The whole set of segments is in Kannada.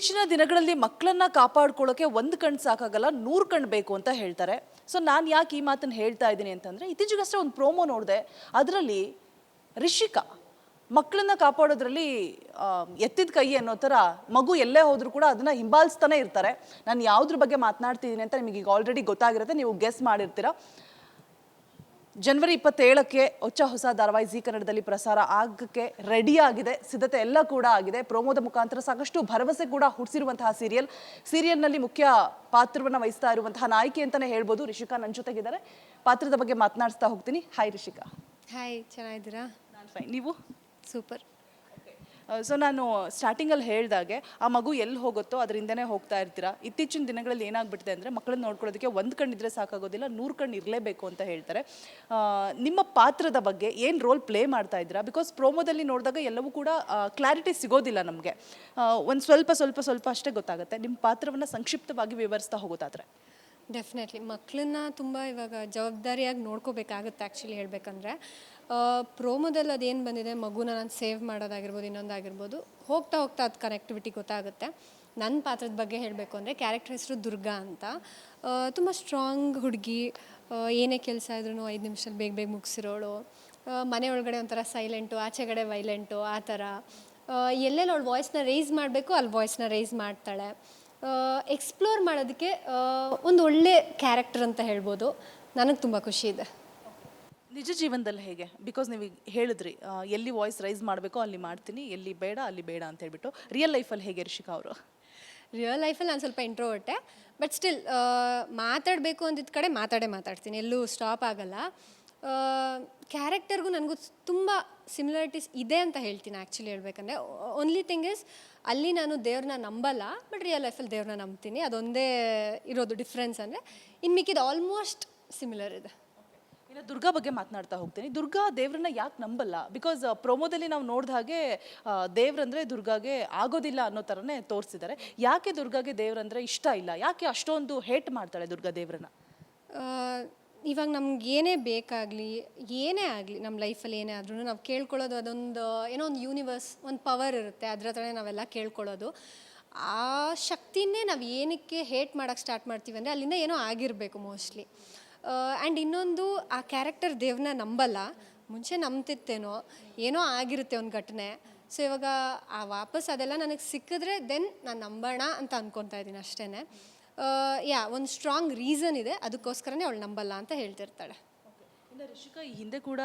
ಇತ್ತೀಚಿನ ದಿನಗಳಲ್ಲಿ ಮಕ್ಕಳನ್ನ ಕಾಪಾಡ್ಕೊಳ್ಳೋಕೆ ಒಂದು ಕಣ್ಣು ಸಾಕಾಗಲ್ಲ, 100 ಕಣ್ಣು ಬೇಕು ಅಂತ ಹೇಳ್ತಾರೆ. ಸೊ ನಾನು ಯಾಕೆ ಈ ಮಾತನ್ನು ಹೇಳ್ತಾ ಇದ್ದೀನಿ ಅಂತಂದರೆ, ಇತ್ತೀಚೆಗಷ್ಟೇ ಒಂದು ಪ್ರೋಮೋ ನೋಡಿದೆ. ಅದರಲ್ಲಿ ರಿಷಿಕಾ ಮಕ್ಕಳನ್ನ ಕಾಪಾಡೋದ್ರಲ್ಲಿ ಎತ್ತಿದ ಕೈ ಅನ್ನೋ ಥರ ಮಗು ಎಲ್ಲೇ ಹೋದರೂ ಕೂಡ ಅದನ್ನು ಹಿಂಬಾಲಿಸ್ತಾನೆ ಇರ್ತಾರೆ. ನಾನು ಯಾವುದ್ರ ಬಗ್ಗೆ ಮಾತನಾಡ್ತಿದ್ದೀನಿ ಅಂತ ನಿಮಗೆ ಈಗ ಆಲ್ರೆಡಿ ಗೊತ್ತಾಗಿರುತ್ತೆ, ನೀವು ಗೆಸ್ ಮಾಡಿರ್ತೀರ. ಜನವರಿ 27ಕ್ಕೆ ಹೊಸ ಧಾರಾವಾಹಿ ಜಿ ಕನ್ನಡದಲ್ಲಿ ಪ್ರಸಾರ ಆಗಕ್ಕೆ ರೆಡಿ ಆಗಿದೆ. ಸಿದ್ಧತೆ ಎಲ್ಲ ಕೂಡ ಆಗಿದೆ. ಪ್ರೋಮೋದ ಮುಖಾಂತರ ಸಾಕಷ್ಟು ಭರವಸೆ ಕೂಡ ಹುಟ್ಟಿಸಿರುವಂತಹ ಸೀರಿಯಲ್ನಲ್ಲಿ ಮುಖ್ಯ ಪಾತ್ರವನ್ನು ವಹಿಸ್ತಾ ಇರುವಂತಹ ನಾಯಕಿ ಅಂತಾನೆ ಹೇಳ್ಬೋದು. ರಿಷಿಕಾ ನನ್ನ ಜೊತೆಗಿದ್ದಾರೆ. ಪಾತ್ರದ ಬಗ್ಗೆ ಮಾತನಾಡಿಸ್ತಾ ಹೋಗ್ತೀನಿ. ಹಾಯ್ ರಿಷಿಕಾ. ಹಾಯ್, ಚೆನ್ನಾಗಿದ್ದೀರಾ? ನಾನು ಫೈನ್, ನೀವು? ಸೂಪರ್. ಸೊ ನಾನು ಸ್ಟಾರ್ಟಿಂಗಲ್ಲಿ ಹೇಳ್ದಾಗೆ ಆ ಮಗು ಎಲ್ಲಿ ಹೋಗುತ್ತೋ ಅದರಿಂದನೇ ಹೋಗ್ತಾ ಇರ್ತೀರಾ. ಇತ್ತೀಚಿನ ದಿನಗಳಲ್ಲಿ ಏನಾಗ್ಬಿಟ್ಟಿದೆ ಅಂದರೆ, ಮಕ್ಕಳನ್ನ ನೋಡ್ಕೊಳ್ಳೋದಕ್ಕೆ ಒಂದು ಕಣ್ಣಿದ್ರೆ ಸಾಕಾಗೋದಿಲ್ಲ, 100 ಕಣ್ಣು ಇರಲೇಬೇಕು ಅಂತ ಹೇಳ್ತಾರೆ. ನಿಮ್ಮ ಪಾತ್ರದ ಬಗ್ಗೆ ಏನು ರೋಲ್ ಪ್ಲೇ ಮಾಡ್ತಾ ಇದ್ದೀರಾ? ಬಿಕಾಸ್ ಪ್ರೋಮೋದಲ್ಲಿ ನೋಡಿದಾಗ ಎಲ್ಲವೂ ಕೂಡ ಕ್ಲಾರಿಟಿ ಸಿಗೋದಿಲ್ಲ ನಮಗೆ. ಒಂದು ಸ್ವಲ್ಪ ಅಷ್ಟೇ ಗೊತ್ತಾಗುತ್ತೆ. ನಿಮ್ಮ ಪಾತ್ರವನ್ನು ಸಂಕ್ಷಿಪ್ತವಾಗಿ ವಿವರಿಸ್ತಾ ಹೋಗೋದಾದ್ರೆ. ಡೆಫಿನೆಟ್ಲಿ ಮಕ್ಕಳನ್ನ ತುಂಬ ಇವಾಗ ಜವಾಬ್ದಾರಿಯಾಗಿ ನೋಡ್ಕೋಬೇಕಾಗುತ್ತೆ. ಆ್ಯಕ್ಚುಲಿ ಹೇಳಬೇಕಂದ್ರೆ ಪ್ರೋಮೋದಲ್ಲಿ ಅದೇನು ಬಂದಿದೆ, ಮಗುನ ನಾನು ಸೇವ್ ಮಾಡೋದಾಗಿರ್ಬೋದು, ಇನ್ನೊಂದಾಗಿರ್ಬೋದು, ಹೋಗ್ತಾ ಅದು ಕನೆಕ್ಟಿವಿಟಿ ಗೊತ್ತಾಗುತ್ತೆ. ನನ್ನ ಪಾತ್ರದ ಬಗ್ಗೆ ಹೇಳಬೇಕು ಅಂದರೆ, ಕ್ಯಾರೆಕ್ಟರ್ ಹೆಸರು ದುರ್ಗಾ ಅಂತ. ತುಂಬ ಸ್ಟ್ರಾಂಗ್ ಹುಡುಗಿ, ಏನೇ ಕೆಲಸ ಇದ್ರೂ 5 ನಿಮಿಷದಲ್ಲಿ ಬೇಗ ಮುಗಿಸಿರೋಳು. ಮನೆ ಒಳಗಡೆ ಒಂಥರ ಸೈಲೆಂಟು, ಆಚೆಗಡೆ ವೈಲೆಂಟು, ಆ ಥರ. ಎಲ್ಲೆಲ್ಲಿ ಅವಳು ವಾಯ್ಸ್ನ ರೈಸ್ ಮಾಡಬೇಕು ಅಲ್ಲಿ ವಾಯ್ಸ್ನ ರೈಸ್ ಮಾಡ್ತಾಳೆ. ಎಕ್ಸ್ಪ್ಲೋರ್ ಮಾಡೋದಕ್ಕೆ ಒಂದು ಒಳ್ಳೆ ಕ್ಯಾರೆಕ್ಟರ್ ಅಂತ ಹೇಳ್ಬೋದು. ನನಗೆ ತುಂಬ ಖುಷಿ ಇದೆ. ನಿಜ ಜೀವನದಲ್ಲಿ ಹೇಗೆ? ಬಿಕಾಸ್ ನೀವು ಹೇಳಿದ್ರಿ ಎಲ್ಲಿ ವಾಯ್ಸ್ ರೈಸ್ ಮಾಡಬೇಕೋ ಅಲ್ಲಿ ಮಾಡ್ತೀನಿ, ಎಲ್ಲಿ ಬೇಡ ಅಲ್ಲಿ ಬೇಡ ಅಂತ ಹೇಳ್ಬಿಟ್ಟು. ರಿಯಲ್ ಲೈಫಲ್ಲಿ ಹೇಗೆ ರಿಷಿಕಾ ಅವರು? ರಿಯಲ್ ಲೈಫಲ್ಲಿ ನಾನು ಸ್ವಲ್ಪ ಇಂಟ್ರೋವರ್ಟೆ, ಬಟ್ ಸ್ಟಿಲ್ ಮಾತಾಡಬೇಕು ಅಂದಿದ್ದ ಕಡೆ ಮಾತಾಡ್ತೀನಿ, ಎಲ್ಲೂ ಸ್ಟಾಪ್ ಆಗಲ್ಲ. ಕ್ಯಾರೆಕ್ಟರ್ಗೂ ನನಗೂ ತುಂಬ ಸಿಮಿಲಾರಿಟೀಸ್ ಇದೆ ಅಂತ ಹೇಳ್ತೀನಿ. ಆ್ಯಕ್ಚುಲಿ ಹೇಳ್ಬೇಕಂದ್ರೆ, ಓನ್ಲಿ ಥಿಂಗ್ ಇಸ್ ಅಲ್ಲಿ ನಾನು ದೇವ್ರನ್ನ ನಂಬಲ್ಲ, ಬಟ್ ರಿಯಲ್ ಲೈಫಲ್ಲಿ ದೇವ್ರನ್ನ ನಂಬ್ತೀನಿ. ಅದೊಂದೇ ಇರೋದು ಡಿಫ್ರೆನ್ಸ್. ಅಂದರೆ ಇನ್ನು ಮಿಕ್ಕಿದ ಆಲ್ಮೋಸ್ಟ್ ಸಿಮಿಲರ್ ಇದೆ. ಇನ್ನು ದುರ್ಗಾ ಬಗ್ಗೆ ಮಾತನಾಡ್ತಾ ಹೋಗ್ತೀನಿ. ದುರ್ಗಾ ದೇವ್ರನ್ನ ಯಾಕೆ ನಂಬಲ್ಲ? ಬಿಕಾಸ್ ಪ್ರೋಮೋದಲ್ಲಿ ನಾವು ನೋಡಿದ ಹಾಗೆ ದೇವ್ರಂದ್ರೆ ದುರ್ಗಾಗೆ ಆಗೋದಿಲ್ಲ ಅನ್ನೋ ಥರನೇ ತೋರಿಸಿದ್ದಾರೆ. ಯಾಕೆ ದುರ್ಗಾಗೆ ದೇವ್ರಂದ್ರೆ ಇಷ್ಟ ಇಲ್ಲ? ಯಾಕೆ ಅಷ್ಟೊಂದು ಹೇಟ್ ಮಾಡ್ತಾಳೆ ದುರ್ಗಾ ದೇವ್ರನ್ನ? ಇವಾಗ ನಮ್ಗೆ ಏನೇ ಬೇಕಾಗಲಿ, ಏನೇ ಆಗಲಿ, ನಮ್ಮ ಲೈಫಲ್ಲಿ ಏನೇ ಆದ್ರೂ ನಾವು ಕೇಳ್ಕೊಳ್ಳೋದು ಅದೊಂದು ಏನೋ ಒಂದು ಯೂನಿವರ್ಸ್, ಒಂದು ಪವರ್ ಇರುತ್ತೆ, ಅದ್ರ ಹತ್ರನೇ ನಾವೆಲ್ಲ ಕೇಳ್ಕೊಳ್ಳೋದು. ಆ ಶಕ್ತಿನೇ ನಾವು ಏನಕ್ಕೆ ಹೇಟ್ ಮಾಡೋಕ್ಕೆ ಸ್ಟಾರ್ಟ್ ಮಾಡ್ತೀವಿ ಅಂದರೆ, ಅಲ್ಲಿಂದ ಏನೋ ಆಗಿರಬೇಕು ಮೋಸ್ಟ್ಲಿ. ಆ್ಯಂಡ್ ಇನ್ನೊಂದು, ಆ ಕ್ಯಾರೆಕ್ಟರ್ ದೇವ್ರನ್ನ ನಂಬಲ್ಲ. ಮುಂಚೆ ನಂಬ್ತಿತ್ತೇನೋ, ಏನೋ ಆಗಿರುತ್ತೆ ಒಂದು ಘಟನೆ. ಸೊ ಇವಾಗ ವಾಪಸ್ ಅದೆಲ್ಲ ನನಗೆ ಸಿಕ್ಕಿದ್ರೆ ದೆನ್ ನಾನು ನಂಬೋಣ ಅಂತ ಅಂದ್ಕೊತಾ ಇದ್ದೀನಿ ಅಷ್ಟೇ. ಒಂದು ಸ್ಟ್ರಾಂಗ್ ರೀಸನ್ ಇದೆ, ಅದಕ್ಕೋಸ್ಕರನೇ ಅವಳು ನಂಬಲ್ಲ ಅಂತ ಹೇಳ್ತಿರ್ತಾಳೆ. ಇನ್ನು ರಿಷಿಕಾ ಈ ಹಿಂದೆ ಕೂಡ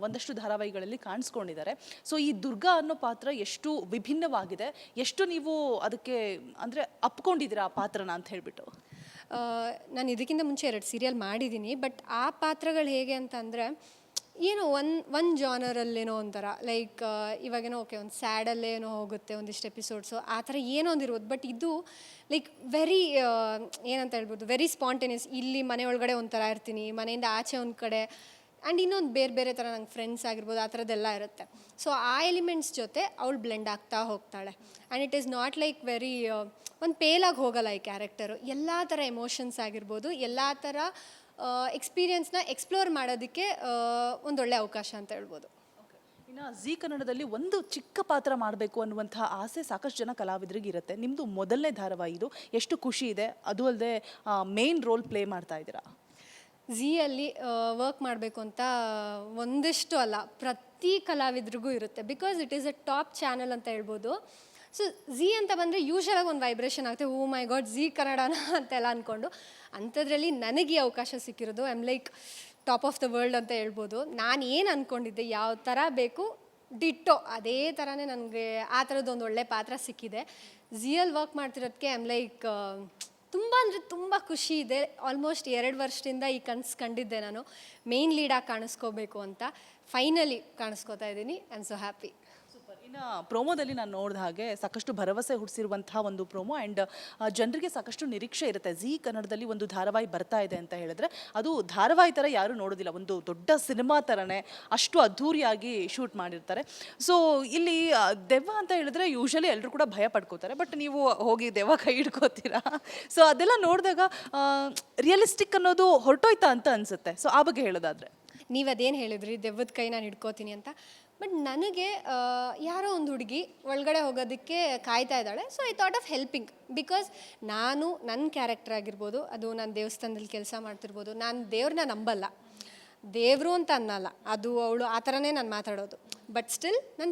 ಒಂದಷ್ಟು ಧಾರಾವಾಹಿಗಳಲ್ಲಿ ಕಾಣಿಸ್ಕೊಂಡಿದ್ದಾರೆ. ಸೊ ಈ ದುರ್ಗಾ ಅನ್ನೋ ಪಾತ್ರ ಎಷ್ಟು ವಿಭಿನ್ನವಾಗಿದೆ, ಎಷ್ಟು ನೀವು ಅದಕ್ಕೆ ಅಂದರೆ ಅಪ್ಕೊಂಡಿದ್ದೀರಾ ಆ ಪಾತ್ರನ ಅಂತ ಹೇಳ್ಬಿಟ್ಟು? ನಾನು ಇದಕ್ಕಿಂತ ಮುಂಚೆ 2 ಸೀರಿಯಲ್ ಮಾಡಿದ್ದೀನಿ. ಬಟ್ ಆ ಪಾತ್ರಗಳು ಹೇಗೆ ಅಂತಂದರೆ, ಏನೋ ಒಂದು ಜಾನರಲ್ಲೇನೋ ಒಂಥರ ಲೈಕ್ ಇವಾಗೇನೋ ಓಕೆ ಒಂದು ಸ್ಯಾಡಲ್ಲೇನೋ ಹೋಗುತ್ತೆ ಒಂದಿಷ್ಟು ಎಪಿಸೋಡ್ಸು, ಆ ಥರ ಏನೋ ಒಂದಿರ್ಬೋದು. ಬಟ್ ಇದು ಲೈಕ್ ವೆರಿ ಏನಂತ ಹೇಳ್ಬೋದು, ವೆರಿ ಸ್ಪಾಂಟೇನಿಯಸ್. ಇಲ್ಲಿ ಮನೆ ಒಳಗಡೆ ಒಂಥರ ಇರ್ತೀನಿ, ಮನೆಯಿಂದ ಆಚೆ ಒಂದು ಕಡೆ, ಆ್ಯಂಡ್ ಇನ್ನೊಂದು ಬೇರೆ ಥರ ನಂಗೆ ಫ್ರೆಂಡ್ಸ್ ಆಗಿರ್ಬೋದು, ಆ ಥರದ್ದೆಲ್ಲ ಇರುತ್ತೆ. ಸೊ ಆ ಎಲಿಮೆಂಟ್ಸ್ ಜೊತೆ ಅವಳು ಬ್ಲೆಂಡ್ ಆಗ್ತಾ ಹೋಗ್ತಾಳೆ. And it is not like very ಒಂದು ಪೇಲಾಗಿ ಹೋಗಲ್ಲ ಈ ಕ್ಯಾರೆಕ್ಟರು. ಎಲ್ಲ ಥರ ಎಮೋಷನ್ಸ್ ಆಗಿರ್ಬೋದು, ಎಲ್ಲ ಥರ ಎಕ್ಸ್ಪೀರಿಯನ್ಸ್ನ ಎಕ್ಸ್ಪ್ಲೋರ್ ಮಾಡೋದಕ್ಕೆ ಒಂದೊಳ್ಳೆ ಅವಕಾಶ ಅಂತ ಹೇಳ್ಬೋದು. ಇನ್ನು ಜಿ ಕನ್ನಡದಲ್ಲಿ ಒಂದು ಚಿಕ್ಕ ಪಾತ್ರ ಮಾಡಬೇಕು ಅನ್ನುವಂಥ ಆಸೆ ಸಾಕಷ್ಟು ಜನ ಕಲಾವಿದರಿಗೆ ಇರುತ್ತೆ. ನಿಮ್ಮದು ಮೊದಲನೇ ಧಾರಾವಾಹಿ ಇದು, ಎಷ್ಟು ಖುಷಿ ಇದೆ. ಅದು ಅಲ್ಲದೆ ಮೇನ್ ರೋಲ್ ಪ್ಲೇ ಮಾಡ್ತಾ ಇದ್ದೀರಾ. ಝೀಯಲ್ಲಿ ವರ್ಕ್ ಮಾಡಬೇಕು ಅಂತ ಒಂದಿಷ್ಟು ಅಲ್ಲ, ಪ್ರತಿ ಕಲಾವಿದ್ರಿಗೂ ಇರುತ್ತೆ. Because it is a top channel ಅಂತ ಹೇಳ್ಬೋದು. ಸೊ ಝೀ ಅಂತ ಬಂದರೆ ಯೂಶ್ವಲಾಗಿ ಒಂದು ವೈಬ್ರೇಷನ್ ಆಗುತ್ತೆ, ಓ ಮೈ ಗಾಡ್ ಝೀ ಕನ್ನಡನ ಅಂತೆಲ್ಲ ಅಂದ್ಕೊಂಡು. ಅಂಥದ್ರಲ್ಲಿ ನನಗೆ ಈ ಅವಕಾಶ ಸಿಕ್ಕಿರೋದು, I am like top of the world ಅಂತ ಹೇಳ್ಬೋದು. ನಾನು ಏನು ಅಂದ್ಕೊಂಡಿದ್ದೆ, ಯಾವ ಥರ ಬೇಕು ಡಿಟ್ಟೋ ಅದೇ ಥರನೇ ನನಗೆ ಆ ಥರದ್ದೊಂದು ಒಳ್ಳೆ ಪಾತ್ರ ಸಿಕ್ಕಿದೆ. ಝೀಯಲ್ಲಿ ವರ್ಕ್ ಮಾಡ್ತಿರೋದಕ್ಕೆ ಐ ಆಮ್ ಲೈಕ್ ತುಂಬ ಅಂದರೆ ತುಂಬ ಖುಷಿ ಇದೆ. ಆಲ್ಮೋಸ್ಟ್ 2 ವರ್ಷದಿಂದ ಈ ಕನಸು ಕಂಡಿದ್ದೆ ನಾನು, ಮೇನ್ ಲೀಡಾಗಿ ಕಾಣಿಸ್ಕೋಬೇಕು ಅಂತ. ಫೈನಲಿ ಕಾಣಿಸ್ಕೋತಾ ಇದ್ದೀನಿ. I am so happy. ಇನ್ನು ಪ್ರೋಮೋದಲ್ಲಿ ನಾನು ನೋಡಿದ ಹಾಗೆ ಸಾಕಷ್ಟು ಭರವಸೆ ಹುಟ್ಟಿಸಿರುವಂತಹ ಒಂದು ಪ್ರೋಮೋ. ಆ್ಯಂಡ್ ಜನರಿಗೆ ಸಾಕಷ್ಟು ನಿರೀಕ್ಷೆ ಇರುತ್ತೆ. ಜಿ ಕನ್ನಡದಲ್ಲಿ ಒಂದು ಧಾರಾವಾಹಿ ಬರ್ತಾ ಇದೆ ಅಂತ ಹೇಳಿದ್ರೆ, ಅದು ಧಾರಾವಾಹಿ ಥರ ಯಾರೂ ನೋಡೋದಿಲ್ಲ, ಒಂದು ದೊಡ್ಡ ಸಿನಿಮಾ ಥರನೇ ಅಷ್ಟು ಅದ್ಧೂರಿಯಾಗಿ ಶೂಟ್ ಮಾಡಿರ್ತಾರೆ. ಸೊ ಇಲ್ಲಿ ದೆವ್ವ ಅಂತ ಹೇಳಿದ್ರೆ ಯೂಶಲಿ ಎಲ್ಲರೂ ಕೂಡ ಭಯ ಪಡ್ಕೋತಾರೆ, ಬಟ್ ನೀವು ಹೋಗಿ ದೆವ್ವ ಕೈ ಹಿಡ್ಕೋತೀರಾ. ಸೊ ಅದೆಲ್ಲ ನೋಡಿದಾಗ ರಿಯಲಿಸ್ಟಿಕ್ ಅನ್ನೋದು ಹೊರಟೋಯ್ತಾ ಅಂತ ಅನಿಸುತ್ತೆ. ಸೊ ಆ ಬಗ್ಗೆ ಹೇಳೋದಾದರೆ? ನೀವು ಅದೇನು ಹೇಳಿದ್ರಿ, ದೆವ್ವದ ಕೈ ನಾನು ಹಿಡ್ಕೋತೀನಿ ಅಂತ. ಬಟ್ ನನಗೆ ಯಾರೋ ಒಂದು ಹುಡುಗಿ ಒಳಗಡೆ ಹೋಗೋದಕ್ಕೆ ಕಾಯ್ತಾ ಇದ್ದಾಳೆ. So I thought of helping, because ನಾನು ನನ್ನ ಕ್ಯಾರೆಕ್ಟರ್ ಆಗಿರ್ಬೋದು, ಅದು ನಾನು ದೇವಸ್ಥಾನದಲ್ಲಿ ಕೆಲಸ ಮಾಡ್ತಿರ್ಬೋದು, ನಾನು ದೇವ್ರನ್ನ ನಂಬಲ್ಲ, ದೇವರು ಅಂತ ಅನ್ನಲ್ಲ, ಅದು ಅವಳು ಆ ಥರನೇ ನಾನು ಮಾತಾಡೋದು. ಬಟ್ ಸ್ಟಿಲ್ ನಾನು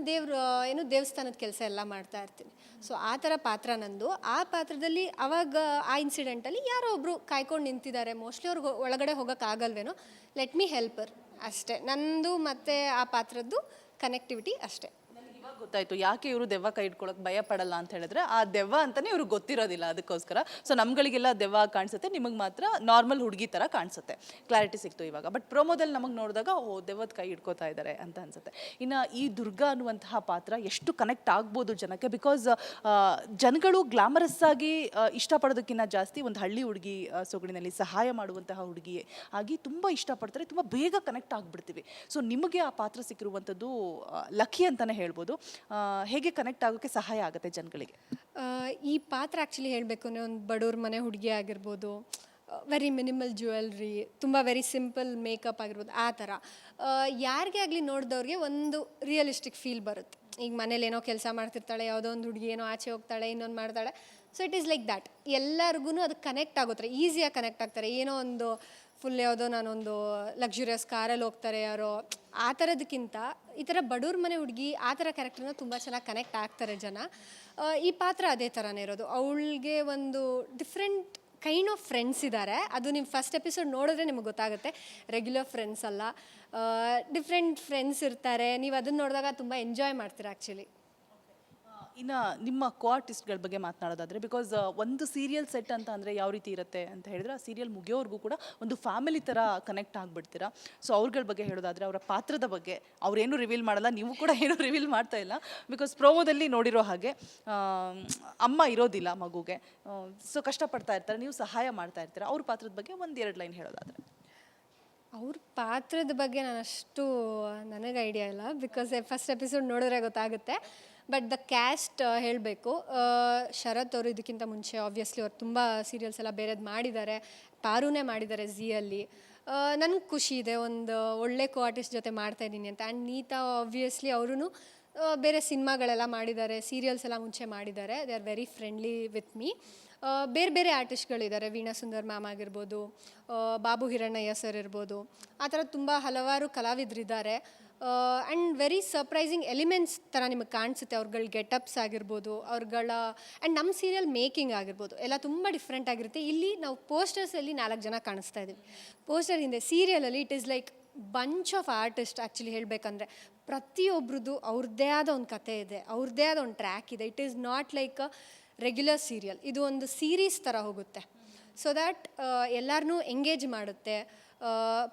ಏನು ದೇವಸ್ಥಾನದ ಕೆಲಸ ಎಲ್ಲ ಮಾಡ್ತಾ ಇರ್ತೀನಿ. ಸೊ ಆ ಥರ ಪಾತ್ರ ನಂದು. ಆ ಪಾತ್ರದಲ್ಲಿ ಅವಾಗ ಆ ಇನ್ಸಿಡೆಂಟಲ್ಲಿ ಯಾರೋ ಒಬ್ಬರು ಕಾಯ್ಕೊಂಡು ನಿಂತಿದ್ದಾರೆ, ಮೋಸ್ಟ್ಲಿ ಅವ್ರಿಗೆ ಒಳಗಡೆ ಹೋಗೋಕ್ಕಾಗಲ್ವೇನೋ, ಲೆಟ್ ಮೀ ಹೆಲ್ಪರ್ ಅಷ್ಟೇ. ನಂದು ಮತ್ತು ಆ ಪಾತ್ರದ್ದು ಕನೆಕ್ಟಿವಿಟಿ ಅಷ್ಟೇ. ಇವಾಗ ಗೊತ್ತಾಯ್ತು ಯಾಕೆ ಇವರು ದೆವ್ವ ಕೈ ಇಟ್ಕೊಳಕ್ ಭಯ ಪಡಲ್ಲ ಅಂತ ಹೇಳಿದ್ರೆ, ಆ ದೆವ್ವ ಅಂತಾನೆ ಇವ್ರಿಗೆ ಗೊತ್ತಿರೋದಿಲ್ಲ, ಅದಕ್ಕೋಸ್ಕರ. ಸೊ ನಮ್ಗಳಿಗೆಲ್ಲ ದೆವ್ವ ಕಾಣಿಸುತ್ತೆ, ನಿಮಗೆ ಮಾತ್ರ ನಾರ್ಮಲ್ ಹುಡುಗಿ ಥರ ಕಾಣಿಸುತ್ತೆ. ಕ್ಲಾರಿಟಿ ಸಿಕ್ತು ಇವಾಗ. ಬಟ್ ಪ್ರೋಮೋದಲ್ಲಿ ನಮಗೆ ನೋಡಿದಾಗ ಓ ದೆವ್ವದ ಕೈ ಇಟ್ಕೋತಾ ಇದ್ದಾರೆ ಅಂತ ಅನ್ಸುತ್ತೆ. ಇನ್ನು ಈ ದುರ್ಗಾ ಅನ್ನುವಂತಹ ಪಾತ್ರ ಎಷ್ಟು ಕನೆಕ್ಟ್ ಆಗ್ಬೋದು ಜನಕ್ಕೆ, ಬಿಕಾಸ್ ಜನಗಳು ಗ್ಲಾಮರಸ್ ಆಗಿ ಇಷ್ಟಪಡೋದಕ್ಕಿಂತ ಜಾಸ್ತಿ ಒಂದು ಹಳ್ಳಿ ಹುಡುಗಿ ಸೊಗಡಿನಲ್ಲಿ ಸಹಾಯ ಮಾಡುವಂತಹ ಹುಡುಗಿ ಆಗಿ ತುಂಬ ಇಷ್ಟಪಡ್ತಾರೆ, ತುಂಬ ಬೇಗ ಕನೆಕ್ಟ್ ಆಗಿಬಿಡ್ತೀವಿ. ಸೊ ನಿಮಗೆ ಆ ಪಾತ್ರ ಸಿಕ್ಕಿರುವಂಥದ್ದು ಲಕ್ಕಿ ಅಂತಲೇ ಹೇಳ್ಬೋದು. ಹೇಗೆ ಕನೆಕ್ಟ್ ಆಗೋಕ್ಕೆ ಸಹಾಯ ಆಗುತ್ತೆ ಜನಗಳಿಗೆ? ಈ ಪಾತ್ರ ಆ್ಯಕ್ಚುಲಿ ಹೇಳಬೇಕು ಅಂದರೆ ಒಂದು ಬಡವ್ರ ಮನೆ ಹುಡುಗಿ ಆಗಿರ್ಬೋದು, ವೆರಿ ಮಿನಿಮಲ್ ಜ್ಯುವೆಲ್ರಿ, ತುಂಬ ವೆರಿ ಸಿಂಪಲ್ ಮೇಕಪ್ ಆಗಿರ್ಬೋದು, ಆ ಥರ ಯಾರಿಗೇ ಆಗಲಿ ನೋಡಿದವ್ರಿಗೆ ಒಂದು ರಿಯಲಿಸ್ಟಿಕ್ ಫೀಲ್ ಬರುತ್ತೆ. ಈಗ ಮನೇಲಿ ಏನೋ ಕೆಲಸ ಮಾಡ್ತಿರ್ತಾಳೆ, ಯಾವುದೋ ಒಂದು ಹುಡುಗಿ ಏನೋ ಆಚೆ ಹೋಗ್ತಾಳೆ, ಇನ್ನೊಂದು ಮಾಡ್ತಾಳೆ. So it is like that. ಎಲ್ಲರಿಗೂ ಅದು ಕನೆಕ್ಟ್ ಆಗುತ್ತೆ, ಈಸಿಯಾಗಿ ಕನೆಕ್ಟ್ ಆಗ್ತಾರೆ. ಏನೋ ಒಂದು ಫುಲ್ ಯಾವುದೋ ನಾನೊಂದು ಲಕ್ಸುರಿಯಸ್ ಕಾರಲ್ಲಿ ಹೋಗ್ತಾರೆ ಯಾರೋ, ಆ ಥರದಕ್ಕಿಂತ ಈ ಥರ ಬಡವ್ರ ಮನೆ ಹುಡುಗಿ ಆ ಥರ ಕ್ಯಾರೆಕ್ಟರ್ನ ತುಂಬ ಚೆನ್ನಾಗಿ ಕನೆಕ್ಟ್ ಆಗ್ತಾರೆ ಜನ. ಈ ಪಾತ್ರ ಅದೇ ಥರನೇ ಇರೋದು. ಅವಳಿಗೆ ಒಂದು ಡಿಫ್ರೆಂಟ್ ಕೈಂಡ್ ಆಫ್ ಫ್ರೆಂಡ್ಸ್ ಇದ್ದಾರೆ. ಅದು ನಿಮ್ಮ ಫಸ್ಟ್ ಎಪಿಸೋಡ್ ನೋಡಿದ್ರೆ ನಿಮಗೆ ಗೊತ್ತಾಗುತ್ತೆ. ರೆಗ್ಯುಲರ್ ಫ್ರೆಂಡ್ಸ್ ಅಲ್ಲ, ಡಿಫ್ರೆಂಟ್ ಫ್ರೆಂಡ್ಸ್ ಇರ್ತಾರೆ. ನೀವು ಅದನ್ನು ನೋಡಿದಾಗ ತುಂಬ ಎಂಜಾಯ್ ಮಾಡ್ತೀರಾ ಆ್ಯಕ್ಚುಲಿ. ಇನ್ನು ನಿಮ್ಮ ಕೋ ಆರ್ಟಿಸ್ಟ್ಗಳ ಬಗ್ಗೆ ಮಾತನಾಡೋದಾದರೆ, ಬಿಕಾಸ್ ಒಂದು ಸೀರಿಯಲ್ ಸೆಟ್ ಅಂತ ಅಂದರೆ ಯಾವ ರೀತಿ ಇರುತ್ತೆ ಅಂತ ಹೇಳಿದ್ರೆ, ಆ ಸೀರಿಯಲ್ ಮುಗಿಯೋವರೆಗೂ ಕೂಡ ಒಂದು ಫ್ಯಾಮಿಲಿ ಥರ ಕನೆಕ್ಟ್ ಆಗಿಬಿಡ್ತೀರಾ. ಸೊ ಅವ್ರಗಳ ಬಗ್ಗೆ ಹೇಳೋದಾದರೆ, ಅವರ ಪಾತ್ರದ ಬಗ್ಗೆ ಅವ್ರೇನು ರಿವೀಲ್ ಮಾಡಲ್ಲ, ನೀವು ಕೂಡ ಏನೂ ರಿವೀಲ್ ಮಾಡ್ತಾ ಇಲ್ಲ. ಬಿಕಾಸ್ ಪ್ರೋಮೋದಲ್ಲಿ ನೋಡಿರೋ ಹಾಗೆ ಅಮ್ಮ ಇರೋದಿಲ್ಲ ಮಗುಗೆ, ಸೊ ಕಷ್ಟಪಡ್ತಾ ಇರ್ತಾರೆ, ನೀವು ಸಹಾಯ ಮಾಡ್ತಾ ಇರ್ತೀರಾ. ಅವ್ರ ಪಾತ್ರದ ಬಗ್ಗೆ ಒಂದೆರಡು ಲೈನ್ ಹೇಳೋದಾದರೆ? ಅವ್ರ ಪಾತ್ರದ ಬಗ್ಗೆ ನನಗೆ ಐಡಿಯಾ ಇಲ್ಲ, ಬಿಕಾಸ್ ಫಸ್ಟ್ ಎಪಿಸೋಡ್ ನೋಡಿದ್ರೆ ಗೊತ್ತಾಗುತ್ತೆ. ಬಟ್ ದ ಕ್ಯಾಸ್ಟ್ ಹೇಳಬೇಕು, ಶರತ್ ಅವರು ಇದಕ್ಕಿಂತ ಮುಂಚೆ ಆಬ್ವಿಯಸ್ಲಿ ಅವ್ರು ತುಂಬ ಸೀರಿಯಲ್ಸ್ ಎಲ್ಲ ಬೇರೆದು ಮಾಡಿದ್ದಾರೆ, ಪಾರುನೇ ಮಾಡಿದ್ದಾರೆ ಝೀಯಲ್ಲಿ. ನನಗೆ ಖುಷಿ ಇದೆ ಒಂದು ಒಳ್ಳೆ ಕೋ ಆರ್ಟಿಸ್ಟ್ ಜೊತೆ ಮಾಡ್ತಾಯಿದ್ದೀನಿ ಅಂತ. ಆ್ಯಂಡ್ ನೀತಾ ಆಬ್ವಿಯಸ್ಲಿ ಅವರು ಬೇರೆ ಸಿನಿಮಾಗಳೆಲ್ಲ ಮಾಡಿದ್ದಾರೆ, ಸೀರಿಯಲ್ಸ್ ಎಲ್ಲ ಮುಂಚೆ ಮಾಡಿದ್ದಾರೆ. They are very friendly with me. ಬೇರೆ ಬೇರೆ ಆರ್ಟಿಸ್ಟ್ಗಳಿದ್ದಾರೆ, ವೀಣಾ ಸುಂದರ್ ಮ್ಯಾಮ್ ಆಗಿರ್ಬೋದು, ಬಾಬು ಹಿರಣ್ಣಯ್ಯ ಸರ್ ಇರ್ಬೋದು, ಆ ಥರ ತುಂಬ ಹಲವಾರು ಕಲಾವಿದರಿದ್ದಾರೆ. ಆ್ಯಂಡ್ ವೆರಿ ಸರ್ಪ್ರೈಸಿಂಗ್ ಎಲಿಮೆಂಟ್ಸ್ ಥರ ನಿಮಗೆ ಕಾಣಿಸುತ್ತೆ. ಅವ್ರಗಳ ಗೆಟಪ್ಸ್ ಆಗಿರ್ಬೋದು, ಅವ್ರಗಳ ಆ್ಯಂಡ್ ನಮ್ಮ ಸೀರಿಯಲ್ ಮೇಕಿಂಗ್ ಆಗಿರ್ಬೋದು ಎಲ್ಲ ತುಂಬ ಡಿಫ್ರೆಂಟ್ ಆಗಿರುತ್ತೆ. ಇಲ್ಲಿ ನಾವು ಪೋಸ್ಟರ್ಸಲ್ಲಿ 4 ಜನ ಕಾಣಿಸ್ತಾ ಇದ್ದೀವಿ. ಪೋಸ್ಟರ್ ಹಿಂದೆ ಸೀರಿಯಲಲ್ಲಿ it is like bunch of artist. Actually ಹೇಳಬೇಕಂದ್ರೆ ಪ್ರತಿಯೊಬ್ರದ್ದು ಅವ್ರದ್ದೇ ಆದ ಒಂದು ಕತೆ ಇದೆ, ಅವ್ರದ್ದೇ ಆದ ಒಂದು ಟ್ರ್ಯಾಕ್ ಇದೆ. It is not like a regular serial, ಇದು ಒಂದು ಸೀರೀಸ್ ಥರ ಹೋಗುತ್ತೆ. ಸೊ ದ್ಯಾಟ್ ಎಲ್ಲರನ್ನೂ ಎಂಗೇಜ್ ಮಾಡುತ್ತೆ.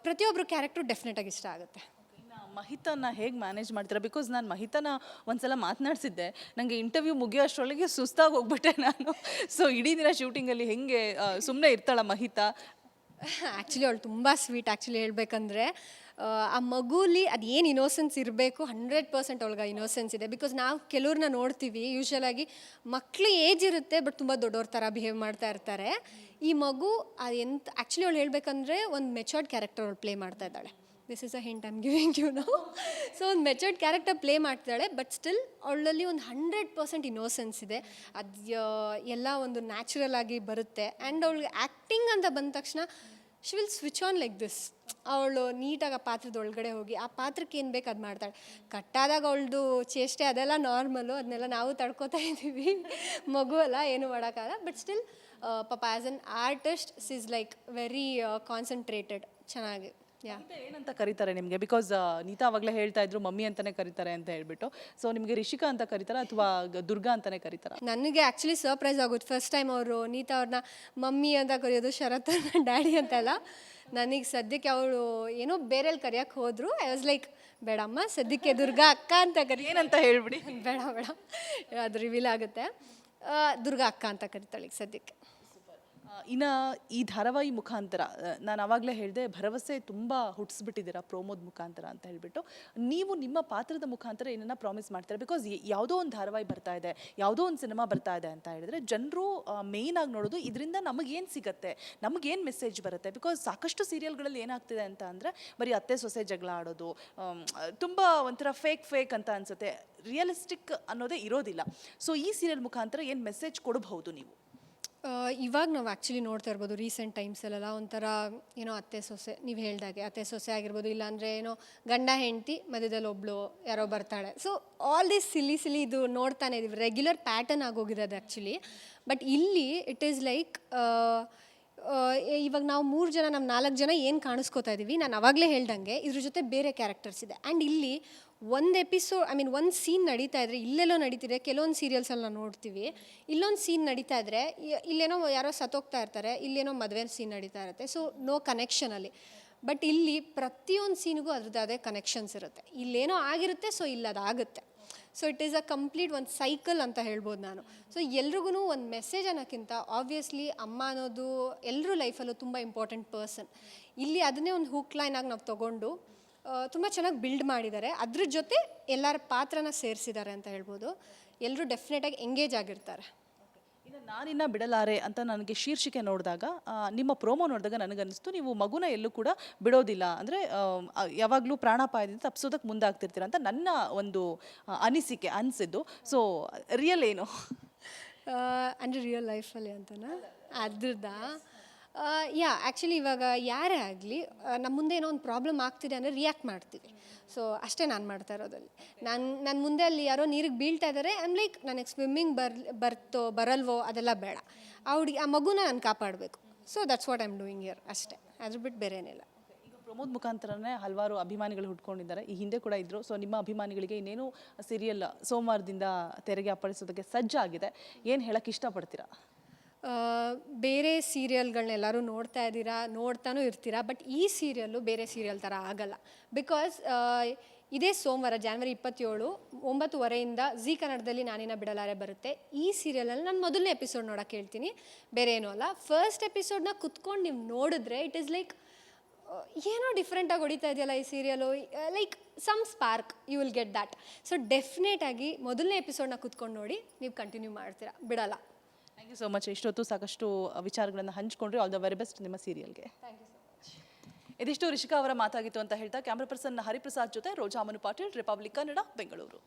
ಪ್ರತಿಯೊಬ್ಬರು ಕ್ಯಾರೆಕ್ಟ್ರು ಡೆಫಿನೆಟಾಗಿ ಇಷ್ಟ ಆಗುತ್ತೆ. ಮಹಿತನ ಹೇಗೆ ಮ್ಯಾನೇಜ್ ಮಾಡ್ತೀರಾ? ಬಿಕಾಸ್ ನಾನು ಮಹಿತನ ಒಂದ್ಸಲ ಮಾತನಾಡಿಸಿದ್ದೆ, ನನಗೆ ಇಂಟರ್ವ್ಯೂ ಮುಗಿಯೋ ಅಷ್ಟರೊಳಗೆ ಸುಸ್ತಾಗಿ ಹೋಗ್ಬಿಟ್ಟೆ ನಾನು. ಸೊ ಇಡೀ ದಿನ ಶೂಟಿಂಗಲ್ಲಿ ಹೆಂಗೆ ಸುಮ್ಮನೆ ಇರ್ತಾಳ ಮಹಿತಾ? ಆ್ಯಕ್ಚುಲಿ ಅವಳು ತುಂಬ ಸ್ವೀಟ್. ಆ್ಯಕ್ಚುಲಿ ಹೇಳಬೇಕಂದ್ರೆ ಆ ಮಗುಲಿ ಅದು ಏನು ಇನೋಸೆನ್ಸ್ ಇರಬೇಕು 100% ಅವಳಿಗೆ ಇನೋಸೆನ್ಸ್ ಇದೆ. ಬಿಕಾಸ್ ನಾವು ಕೆಲವ್ರನ್ನ ನೋಡ್ತೀವಿ, ಯೂಶ್ವಲಾಗಿ ಮಕ್ಕಳು ಏಜ್ ಇರುತ್ತೆ ಬಟ್ ತುಂಬ ದೊಡ್ಡವ್ರ ಥರ ಬಿಹೇವ್ ಮಾಡ್ತಾ ಇರ್ತಾರೆ. ಈ ಮಗು ಎಂತ ಆ್ಯಕ್ಚುಲಿ ಅವಳು ಹೇಳಬೇಕಂದ್ರೆ ಒಂದು ಮೆಚೋರ್ಡ್ ಕ್ಯಾರೆಕ್ಟರ್ ಅವಳು ಪ್ಲೇ ಮಾಡ್ತಾ ಇದ್ದಾಳೆ. This is a hint I am giving you now. So ಒಂದು ಮೆಚೋರ್ಡ್ ಕ್ಯಾರೆಕ್ಟರ್ ಪ್ಲೇ ಮಾಡ್ತಾಳೆ, ಬಟ್ ಸ್ಟಿಲ್ ಅವಳಲ್ಲಿ ಒಂದು 100% ಇನೋಸೆನ್ಸ್ ಇದೆ. ಅದು ಎಲ್ಲ ಒಂದು ನ್ಯಾಚುರಲ್ ಆಗಿ ಬರುತ್ತೆ. ಆ್ಯಂಡ್ ಅವಳಿಗೆ ಆ್ಯಕ್ಟಿಂಗ್ ಅಂತ ಬಂದ ತಕ್ಷಣ she will switch on like this. ಅವಳು ನೀಟಾಗಿ ಆ ಪಾತ್ರದ ಒಳಗಡೆ ಹೋಗಿ ಆ ಪಾತ್ರಕ್ಕೆ ಏನು ಬೇಕು ಅದು ಮಾಡ್ತಾಳೆ. ಕಟ್ಟಾದಾಗ ಅವಳದು ಚೇಷ್ಟೆ ಅದೆಲ್ಲ ನಾರ್ಮಲು, ಅದನ್ನೆಲ್ಲ ನಾವು ತಡ್ಕೋತಾ ಇದ್ದೀವಿ. ಮಗು ಅಲ್ಲ, ಏನು ಮಾಡೋಕ್ಕಾಗಲ್ಲ. ಬಟ್ ಸ್ಟಿಲ್ ಪಾಪ as an artist is like very concentrated. ಚೆನ್ನಾಗಿ ಏನಂತ ಕರೀತಾರೆ ನಿಮಗೆ? ಬಿಕಾಸ್ ನೀತಾ ಅವಾಗಲೇ ಹೇಳ್ತಾ ಇದ್ರು ಮಮ್ಮಿ ಅಂತಾನೆ ಕರೀತಾರೆ ಅಂತ ಹೇಳ್ಬಿಟ್ಟು. ಸೊ ನಿಮಗೆ ರಿಷಿಕಾ ಅಂತ ಕರೀತಾರ ಅಥವಾ ದುರ್ಗಾ ಅಂತಾನೆ ಕರೀತಾರ? ನನಗೆ ಆ್ಯಕ್ಚುಲಿ ಸರ್ಪ್ರೈಸ್ ಆಗುತ್ತೆ ಫಸ್ಟ್ ಟೈಮ್ ಅವರು ನೀತಾ ಅವ್ರನ್ನ ಮಮ್ಮಿ ಅಂತ ಕರೆಯೋದು, ಶರತ್ ಅವ್ರನ್ನ ಡ್ಯಾಡಿ ಅಂತೆಲ್ಲ. ನನಗೆ ಸದ್ಯಕ್ಕೆ ಅವಳು ಏನೋ ಬೇರೆಲ್ಲಿ ಕರೆಯೋಕ್ಕೆ ಹೋದ್ರು. ಐ ವಾಸ್ ಲೈಕ್ ಬೇಡಮ್ಮ, ಸದ್ಯಕ್ಕೆ ದುರ್ಗಾ ಅಕ್ಕ ಅಂತ ಕರಿ. ಏನಂತ ಹೇಳ್ಬಿಡಿ. ಬೇಡ ಅದು ರಿವೀಲ್ ಆಗುತ್ತೆ. ದುರ್ಗಾ ಅಕ್ಕ ಅಂತ ಕರಿತಾಳೆ ಈಗ ಸದ್ಯಕ್ಕೆ. ಇನ್ನು ಈ ಧಾರಾವಾಹಿ ಮುಖಾಂತರ ನಾನು ಆವಾಗಲೇ ಹೇಳಿದೆ ಭರವಸೆ ತುಂಬ ಹುಟ್ಟಿಸ್ಬಿಟ್ಟಿದ್ದೀರಾ ಪ್ರೋಮೋದ ಮುಖಾಂತರ ಅಂತ ಹೇಳಿಬಿಟ್ಟು ನೀವು ನಿಮ್ಮ ಪಾತ್ರದ ಮುಖಾಂತರ ಏನನ್ನ ಪ್ರಾಮಿಸ್ ಮಾಡ್ತಾರೆ ಬಿಕಾಸ್ ಯಾವುದೋ ಒಂದು ಧಾರಾವಾಹಿ ಬರ್ತಾ ಇದೆ ಯಾವುದೋ ಒಂದು ಸಿನಿಮಾ ಬರ್ತಾ ಇದೆ ಅಂತ ಹೇಳಿದ್ರೆ ಜನರು ಮೇಯ್ನ್ ಆಗಿ ನೋಡೋದು ಇದರಿಂದ ನಮಗೇನು ಸಿಗುತ್ತೆ ನಮಗೇನು ಮೆಸೇಜ್ ಬರುತ್ತೆ ಬಿಕಾಸ್ ಸಾಕಷ್ಟು ಸೀರಿಯಲ್ಗಳಲ್ಲಿ ಏನಾಗ್ತಿದೆ ಅಂತ ಅಂದರೆ ಬರೀ ಅತ್ತೆ ಸೊಸೆ ಜಗಳ ಆಡೋದು ತುಂಬ ಒಂಥರ ಫೇಕ್ ಅಂತ ಅನ್ಸುತ್ತೆ ರಿಯಲಿಸ್ಟಿಕ್ ಅನ್ನೋದೇ ಇರೋದಿಲ್ಲ ಸೊ ಈ ಸೀರಿಯಲ್ ಮುಖಾಂತರ ಏನು ಮೆಸೇಜ್ ಕೊಡಬಹುದು ನೀವು ಇವಾಗ ನಾವು ಆ್ಯಕ್ಚುಲಿ ನೋಡ್ತಾ ಇರ್ಬೋದು ರೀಸೆಂಟ್ ಟೈಮ್ಸಲ್ಲೆಲ್ಲ ಒಂಥರ ಏನೋ ಅತ್ತೆ ಸೊಸೆ ನೀವು ಹೇಳ್ದಾಗೆ ಅತ್ತೆ ಸೊಸೆ ಆಗಿರ್ಬೋದು ಇಲ್ಲಾಂದರೆ ಏನೋ ಗಂಡ ಹೆಂಡತಿ ಮಧ್ಯದಲ್ಲಿ ಒಬ್ಳು ಯಾರೋ ಬರ್ತಾಳೆ ಸೊ ಆಲ್ ದಿಸ್ ಸಿಲಿ ಇದು ನೋಡ್ತಾನೆ ಇದೀವಿ ರೆಗ್ಯುಲರ್ ಪ್ಯಾಟರ್ನ್ ಆಗೋಗಿದೆ ಅದು ಆ್ಯಕ್ಚುಲಿ ಬಟ್ ಇಲ್ಲಿ ಇಟ್ ಈಸ್ ಲೈಕ್ ಇವಾಗ ನಾವು 3 ಜನ ನಮ್ಮ 4 ಜನ ಏನು ಕಾಣಿಸ್ಕೋತಾ ಇದ್ದೀವಿ ನಾನು ಅವಾಗಲೇ ಹೇಳ್ದಂಗೆ ಇದ್ರ ಜೊತೆ ಬೇರೆ ಕ್ಯಾರೆಕ್ಟರ್ಸ್ ಇದೆ ಆ್ಯಂಡ್ ಇಲ್ಲಿ ಒಂದು ಎಪಿಸೋಡ್ ಐ ಮೀನ್ ಒಂದು ಸೀನ್ ನಡೀತಾ ಇದ್ರೆ ಇಲ್ಲೆಲ್ಲೋ ನಡೀತಿದೆ ಕೆಲವೊಂದು ಸೀರಿಯಲ್ಸಲ್ಲಿ ನಾವು ನೋಡ್ತೀವಿ ಇಲ್ಲೊಂದು ಸೀನ್ ನಡೀತಾ ಇದ್ರೆ ಇಲ್ಲೇನೋ ಯಾರೋ ಸತ್ತೋಗ್ತಾ ಇರ್ತಾರೆ ಇಲ್ಲೇನೋ ಮದುವೆ ಸೀನ್ ನಡೀತಾ ಇರುತ್ತೆ ಸೊ ನೋ ಕನೆಕ್ಷನಲ್ಲಿ ಬಟ್ ಇಲ್ಲಿ ಪ್ರತಿಯೊಂದು ಸೀನಿಗೂ ಅದ್ರದ್ದು ಅದೇ ಕನೆಕ್ಷನ್ಸ್ ಇರುತ್ತೆ ಇಲ್ಲೇನೋ ಆಗಿರುತ್ತೆ ಸೊ ಇಲ್ಲದಾಗುತ್ತೆ so it is a complete ಒಂದು ಸೈಕಲ್ ಅಂತ ಹೇಳ್ಬೋದು ನಾನು ಸೊ ಎಲ್ರಿಗೂ ಒಂದು ಮೆಸೇಜ್ ಅನ್ನೋಕ್ಕಿಂತ ಆಬ್ವಿಯಸ್ಲಿ ಅಮ್ಮ ಅನ್ನೋದು ಎಲ್ಲರೂ ಲೈಫಲ್ಲೂ ತುಂಬ ಇಂಪಾರ್ಟೆಂಟ್ ಪರ್ಸನ್ ಇಲ್ಲಿ ಅದನ್ನೇ ಒಂದು ಹುಕ್ ಲೈನ್ ಆಗಿ ನಾವು ತೊಗೊಂಡು ತುಂಬ ಚೆನ್ನಾಗಿ ಬಿಲ್ಡ್ ಮಾಡಿದ್ದಾರೆ ಅದ್ರ ಜೊತೆ ಎಲ್ಲರ ಪಾತ್ರನ ಸೇರಿಸಿದ್ದಾರೆ ಅಂತ ಹೇಳ್ಬೋದು ಎಲ್ಲರೂ ಡೆಫಿನೆಟಾಗಿ ಎಂಗೇಜ್ ಆಗಿರ್ತಾರೆ ಇನ್ನು ನಾನಿನ್ನ ಬಿಡಲಾರೆ ಅಂತ ನನಗೆ ಶೀರ್ಷಿಕೆ ನೋಡಿದಾಗ ನಿಮ್ಮ ಪ್ರೋಮೋ ನೋಡಿದಾಗ ನನಗನ್ನಿಸ್ತು ನೀವು ಮಗುನ ಎಲ್ಲೂ ಕೂಡ ಬಿಡೋದಿಲ್ಲ ಅಂದರೆ ಯಾವಾಗಲೂ ಪ್ರಾಣಾಪಾಯದಿಂದ ತಪ್ಪಿಸೋದಕ್ಕೆ ಮುಂದಾಗ್ತಿರ್ತೀರ ಅಂತ ನನ್ನ ಒಂದು ಅನಿಸಿದ್ದು ಸೊ ರಿಯಲ್ ಏನು ಅಂದರೆ ರಿಯಲ್ ಲೈಫಲ್ಲಿ ಅಂತನಾ ಅದ್ರದ್ದಾ ಯಾ ಆ್ಯಕ್ಚುಲಿ ಇವಾಗ ಯಾರೇ ಆಗಲಿ ನಮ್ಮ ಮುಂದೆ ಏನೋ ಒಂದು ಪ್ರಾಬ್ಲಮ್ ಆಗ್ತಿದೆ ಅಂದರೆ ರಿಯಾಕ್ಟ್ ಮಾಡ್ತೀವಿ ಸೊ ಅಷ್ಟೇ ನಾನು ಮಾಡ್ತಾ ಇರೋದಲ್ಲಿ ನನ್ನ ಮುಂದೆ ಅಲ್ಲಿ ಯಾರೋ ನೀರಿಗೆ ಬೀಳ್ತಾ ಇದ್ದಾರೆ ಐಮ್ ಲೈಕ್ ನನಗೆ ಸ್ವಿಮ್ಮಿಂಗ್ ಬರಲ್ವೋ ಅದೆಲ್ಲ ಬೇಡ ಆ ಮಗುನ ನಾನು ಕಾಪಾಡಬೇಕು so that's what I am doing year ಅಷ್ಟೇ ಅದ್ರ ಬಿಟ್ಟು ಬೇರೆ ಏನಿಲ್ಲ ಈಗ ಪ್ರಮೋದ್ ಮುಖಾಂತರನೇ ಹಲವಾರು ಅಭಿಮಾನಿಗಳು ಹುಟ್ಕೊಂಡಿದ್ದಾರೆ ಈ ಹಿಂದೆ ಕೂಡ ಇದ್ದರು ಸೊ ನಿಮ್ಮ ಅಭಿಮಾನಿಗಳಿಗೆ ಇನ್ನೇನು ಸೀರಿಯಲ್ ಸೋಮವಾರದಿಂದ ತೆರೆಗೆ ಅಪ್ಪಳಿಸೋದಕ್ಕೆ ಸಜ್ಜಾಗಿದೆ ಏನು ಹೇಳಕ್ಕೆ ಇಷ್ಟಪಡ್ತೀರಾ ಬೇರೆ ಸೀರಿಯಲ್ಗಳನ್ನೆಲ್ಲರೂ ನೋಡ್ತಾ ಇದ್ದೀರಾ ನೋಡ್ತಾನೂ ಇರ್ತೀರಾ ಬಟ್ ಈ ಸೀರಿಯಲ್ಲು ಬೇರೆ ಸೀರಿಯಲ್ ಥರ ಆಗಲ್ಲ ಬಿಕಾಸ್ ಇದೇ ಸೋಮವಾರ ಜನವರಿ 27 9:30 ಜೀ ಕನ್ನಡದಲ್ಲಿ ನಾನಿನ್ನ ಬಿಡಲಾರೆ ಬರುತ್ತೆ ಈ ಸೀರಿಯಲಲ್ಲಿ ನಾನು ಮೊದಲನೇ ಎಪಿಸೋಡ್ ನೋಡೋಕೆ ಹೇಳ್ತೀನಿ ಬೇರೆ ಏನೂ ಅಲ್ಲ ಫಸ್ಟ್ ಎಪಿಸೋಡ್ನ ಕುತ್ಕೊಂಡು ನೀವು ನೋಡಿದ್ರೆ ಇಟ್ ಈಸ್ ಲೈಕ್ ಏನೋ ಡಿಫ್ರೆಂಟಾಗಿ ಹೊಡಿತಾ ಇದೆಯಲ್ಲ ಈ serial like some spark you will get that so ಡೆಫಿನೆಟಾಗಿ ಮೊದಲನೇ ಎಪಿಸೋಡ್ನ ಕುತ್ಕೊಂಡು ನೋಡಿ ನೀವು ಕಂಟಿನ್ಯೂ ಮಾಡ್ತೀರಾ ಬಿಡಲ್ಲ ಥ್ಯಾಂಕ್ ಯು ಸೊ ಮಚ್ ಇಷ್ಟೊತ್ತು ಸಾಕಷ್ಟು ವಿಚಾರಗಳನ್ನು ಹಂಚ್ಕೊಂಡ್ರಿ ಆಲ್ ದ ವೆರಿ ಬೆಸ್ಟ್ ನಿಮ್ಮ ಸೀರಿಯಲ್ಗೆ ಥ್ಯಾಂಕ್ ಯು ಸೊ ಮಚ್ ಇದಿಷ್ಟು ರಿಷಿಕಾ ಅವರ ಮಾತಾಗಿತ್ತು ಅಂತ ಹೇಳ್ತಾ ಕ್ಯಾಮ್ರಾ ಪರ್ಸನ್ ಹರಿಪ್ರಸಾದ್ ಜೊತೆ ರೋಜಾ ಅಮನು ಪಾಟೀಲ್ ರಿಪಬ್ಲಿಕ್ ಕನ್ನಡ ಬೆಂಗಳೂರು.